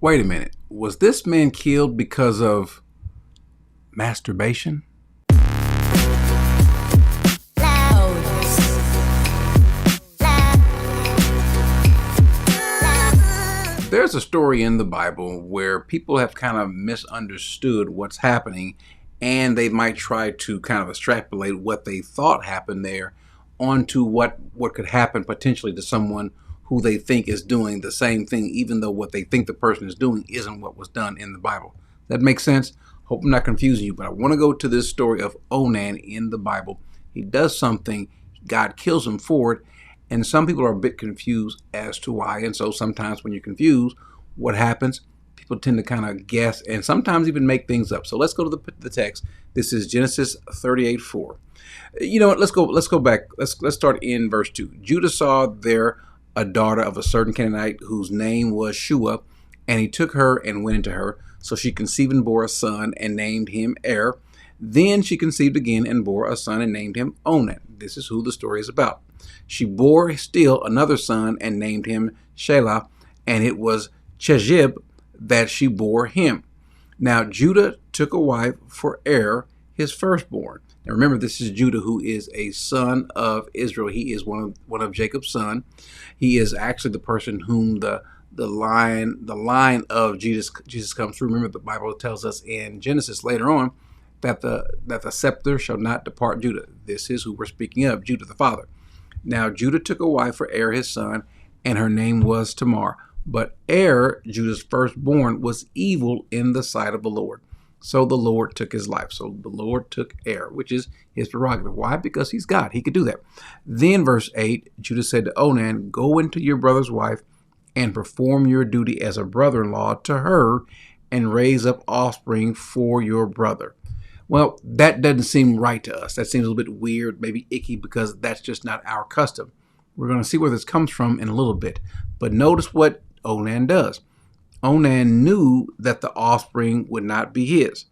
Wait a minute. Was this man killed because of masturbation? There's a story in the Bible where people have kind of misunderstood what's happening, and they might try to kind of extrapolate what they thought happened there onto what could happen potentially to someone who they think is doing the same thing, even though what they think the person is doing isn't what was done in the Bible. That makes sense? Hope I'm not confusing you, but I want to go to this story of Onan in the Bible. He does something, God kills him for it, and some people are a bit confused as to why. And so sometimes when you're confused, what happens? People tend to kind of guess and sometimes even make things up. So let's go to the text. This is Genesis 38:4. You know what? Let's go back. Let's start in verse 2. Judah saw there a daughter of a certain Canaanite whose name was Shelah, and he took her and went into her. So she conceived and bore a son and named him Then she conceived again and bore a son and named him Onan. This is who the story is about. She bore still another son and named him Shelah, and it was Chezib that she bore him. Now Judah took a wife for his firstborn. Now remember, this is Judah, who is a son of Israel. He is one of Jacob's son. He is actually the person whom the line of Jesus comes through. Remember, the Bible tells us in Genesis later on that the scepter shall not depart Judah. This is who we're speaking of, Judah the father. Now Judah took a wife for his son, and her name was Tamar. But Judah's firstborn, was evil in the sight of the Lord. So the Lord took his life. So the Lord took which is his prerogative. Why? Because he's God. He could do that. Then verse 8, Judah said to Onan, "Go into your brother's wife and perform your duty as a brother-in-law to her and raise up offspring for your brother." Well, that doesn't seem right to us. That seems a little bit weird, maybe icky, because that's just not our custom. We're going to see where this comes from in a little bit. But notice what Onan does. Onan knew that the offspring would not be his.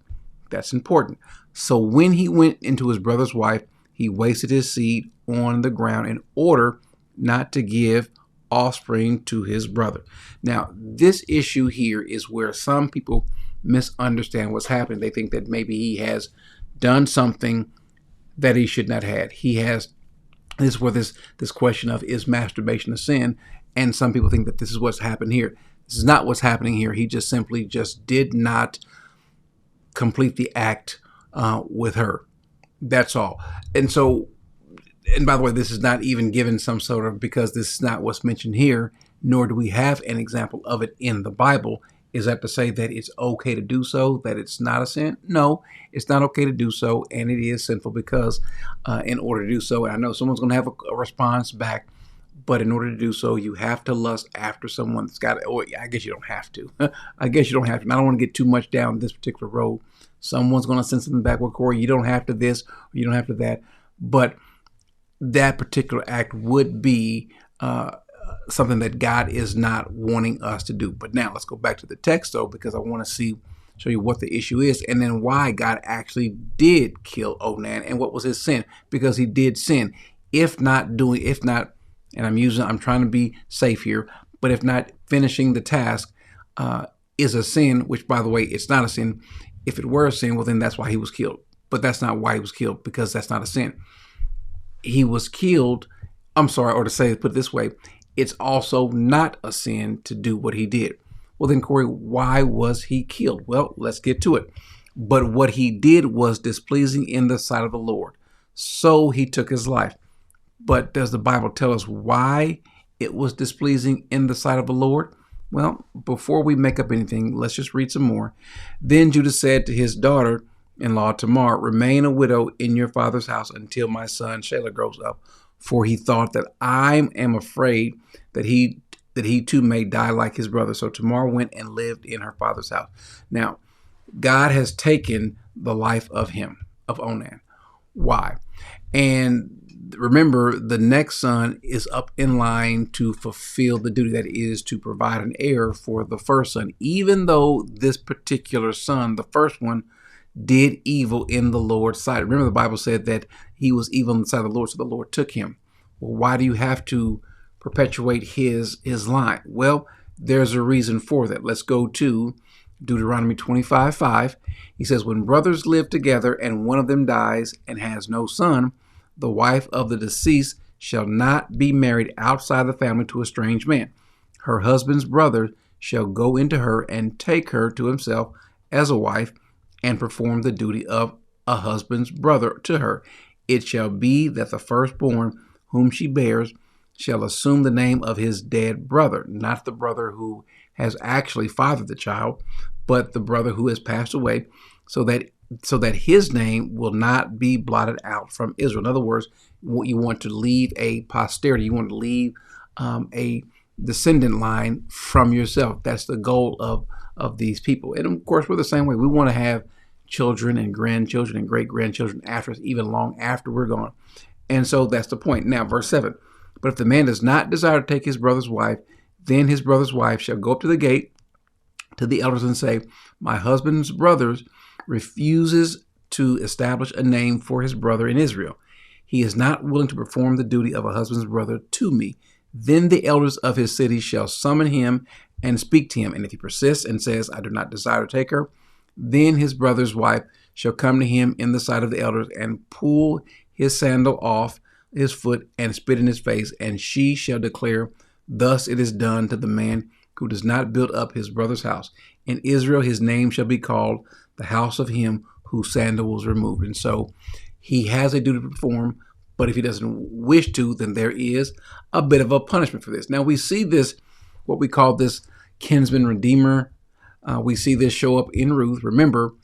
That's important. So when he went into his brother's wife, he wasted his seed on the ground in order not to give offspring to his brother. Now, this issue here is where some people misunderstand what's happening. They think that maybe he has done something that he should not have. This is where this question of, is masturbation a sin? And some people think that this is what's happened here. This is not what's happening here. He just simply did not complete the act with her. That's all. And by the way, this is not even given some sort of, because this is not what's mentioned here, nor do we have an example of it in the Bible. Is that to say that it's okay to do so, that it's not a sin? No, it's not okay to do so, and it is sinful because in order to do so, and I know someone's going to have a response back, but in order to do so, you have to lust after someone that's got it. Or I guess you don't have to. I guess you don't have to. And I don't want to get too much down this particular road. Someone's going to send something back, well, Corey, you don't have to this, or you don't have to that. But that particular act would be something that God is not wanting us to do. But now let's go back to the text, though, because I want to show you what the issue is, and then why God actually did kill Onan and what was his sin, because he did sin. If not, and I'm trying to be safe here, but if not finishing the task is a sin, which, by the way, it's not a sin. If it were a sin, well, then that's why he was killed. But that's not why he was killed, because that's not a sin. He was killed, or to say, put it this way, it's also not a sin to do what he did. Well, then, Corey, why was he killed? Well, let's get to it. But what he did was displeasing in the sight of the Lord. So he took his life. But does the Bible tell us why it was displeasing in the sight of the Lord? Well, before we make up anything, let's just read some more. Then Judah said to his daughter-in-law Tamar, "Remain a widow in your father's house until my son Shelah grows up, for he thought that I am afraid that he too may die like his brother." So Tamar went and lived in her father's house. Now, God has taken the life of Onan. Why? And remember, the next son is up in line to fulfill the duty, that is to provide an heir for the first son, even though this particular son, the first one, did evil in the Lord's sight. Remember, the Bible said that he was evil in the sight of the Lord, so the Lord took him. Well, why do you have to perpetuate his line? Well, There's a reason for that. Let's go to Deuteronomy 25:5. He says, when brothers live together and one of them dies and has no son, the wife of the deceased shall not be married outside the family to a strange man. Her husband's brother shall go into her and take her to himself as a wife and perform the duty of a husband's brother to her. It shall be that the firstborn whom she bears shall assume the name of his dead brother, not the brother who has actually fathered the child, but the brother who has passed away, so that his name will not be blotted out from Israel. In other words, you want to leave a posterity, you want to leave a descendant line from yourself. That's the goal of these people. And of course, we're the same way. We want to have children and grandchildren and great-grandchildren after us, even long after we're gone. And so that's the point. Now, verse 7. But if the man does not desire to take his brother's wife, then his brother's wife shall go up to the gate to the elders and say, my husband's brother refuses to establish a name for his brother in Israel. He is not willing to perform the duty of a husband's brother to me. Then the elders of his city shall summon him and speak to him. And if he persists and says, I do not desire to take her, then his brother's wife shall come to him in the sight of the elders and pull his sandal off his foot and spit in his face, and she shall declare, thus it is done to the man who does not build up his brother's house. In Israel his name shall be called the house of him whose sandal was removed. And so he has a duty to perform, but if he doesn't wish to, then there is a bit of a punishment for this. Now we see this, what we call this kinsman redeemer. We see this show up in Ruth. Remember,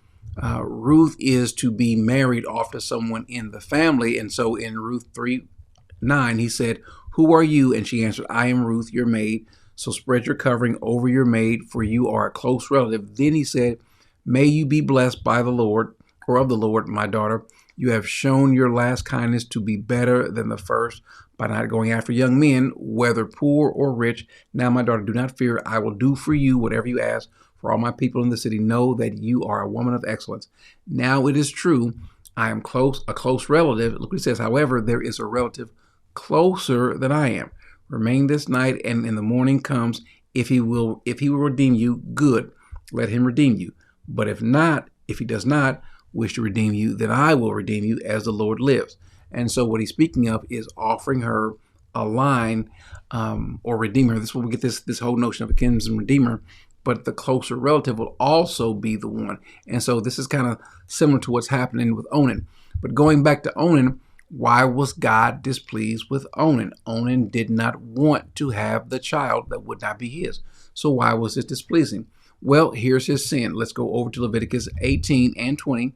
Ruth is to be married off to someone in the family. And so in Ruth 3:9, he said, who are you? And she answered, I am Ruth, your maid. So spread your covering over your maid, for you are a close relative. Then he said, may you be blessed by the Lord, or of the Lord, my daughter. You have shown your last kindness to be better than the first by not going after young men, whether poor or rich. Now, my daughter, do not fear. I will do for you whatever you ask. For all my people in the city know that you are a woman of excellence. Now it is true, I am a close relative. Look what he says. However, there is a relative closer than I am. Remain this night, and in the morning comes, if he will redeem you, good. Let him redeem you. But if he does not wish to redeem you, then I will redeem you as the Lord lives. And so what he's speaking of is offering her a line or redeemer. This is where we get this whole notion of a kinsman redeemer. But the closer relative will also be the one. And so this is kind of similar to what's happening with Onan. But going back to Onan, why was God displeased with Onan? Onan did not want to have the child that would not be his. So why was this displeasing? Well, here's his sin. Let's go over to Leviticus 18 and 20.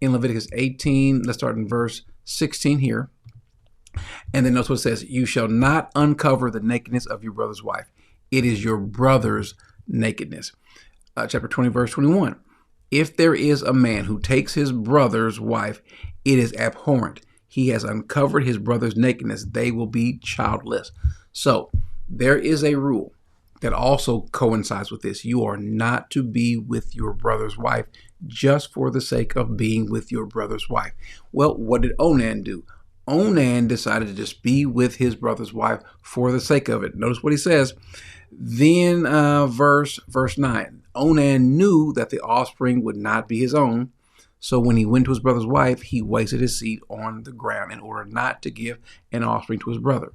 In Leviticus 18, let's start in verse 16 here. And then notice what it says. You shall not uncover the nakedness of your brother's wife. It is your brother's nakedness. Chapter 20, verse 21. If there is a man who takes his brother's wife, it is abhorrent. He has uncovered his brother's nakedness. They will be childless. So there is a rule that also coincides with this. You are not to be with your brother's wife just for the sake of being with your brother's wife. Well, what did Onan do? Onan decided to just be with his brother's wife for the sake of it. Notice what he says. Then verse 9, Onan knew that the offspring would not be his own. So when he went to his brother's wife, he wasted his seed on the ground in order not to give an offspring to his brother.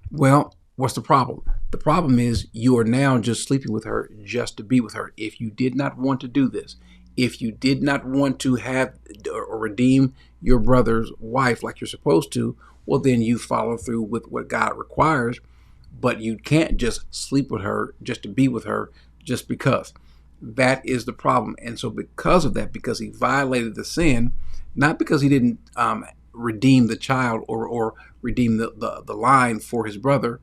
Well, what's the problem? The problem is you are now just sleeping with her just to be with her. If you did not want to do this, if you did not want to have or redeem your brother's wife like you're supposed to, well, then you follow through with what God requires. But you can't just sleep with her just to be with her just because. That is the problem. And so because of that, because he violated the sin, not because he didn't redeem the child or redeem the line for his brother,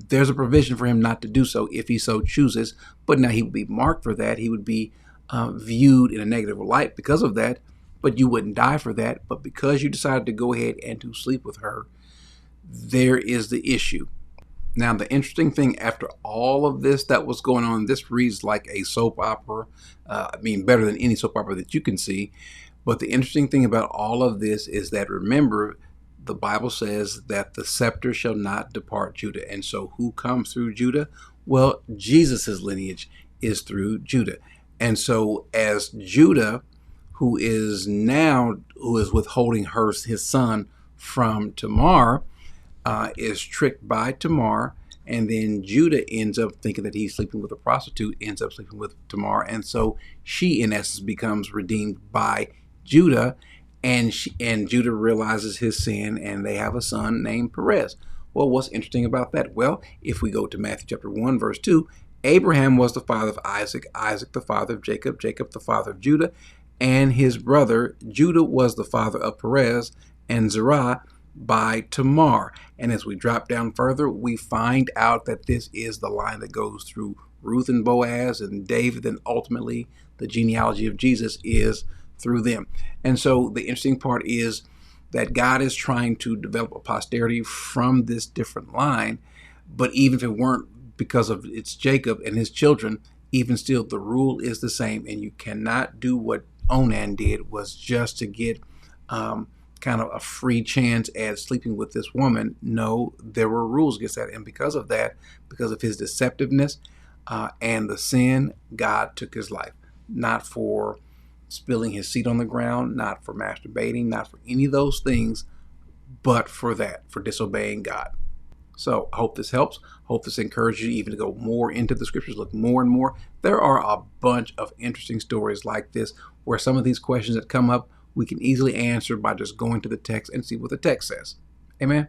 there's a provision for him not to do so if he so chooses. But now he would be marked for that. He would be viewed in a negative light because of that. But you wouldn't die for that. But because you decided to go ahead and to sleep with her, there is the issue. Now, the interesting thing, after all of this that was going on, this reads like a soap opera. Better than any soap opera that you can see. But the interesting thing about all of this is that, remember, the Bible says that the scepter shall not depart Judah. And so who comes through Judah? Well, Jesus's lineage is through Judah. And so as Judah, who is withholding his son from Tamar, is tricked by Tamar, and then Judah ends up thinking that he's sleeping with a prostitute, ends up sleeping with Tamar, and so she, in essence, becomes redeemed by Judah, and Judah realizes his sin, and they have a son named Perez. Well, what's interesting about that? Well, if we go to Matthew chapter 1, verse 2, Abraham was the father of Isaac, Isaac the father of Jacob, Jacob the father of Judah, and his brother Judah was the father of Perez and Zerah by Tamar. And as we drop down further, we find out that this is the line that goes through Ruth and Boaz and David, and ultimately the genealogy of Jesus is through them. And so the interesting part is that God is trying to develop a posterity from this different line, but even if it weren't because of it's Jacob and his children, even still the rule is the same, and you cannot do what Onan did, was just to get kind of a free chance at sleeping with this woman. No, there were rules against that, and because of that, because of his deceptiveness and the sin, God took his life, not for spilling his seed on the ground, not for masturbating, not for any of those things, but for disobeying God. So I hope this helps. Hope this encourages you even to go more into the scriptures, look more and more. There are a bunch of interesting stories like this where some of these questions that come up, we can easily answer by just going to the text and see what the text says. Amen.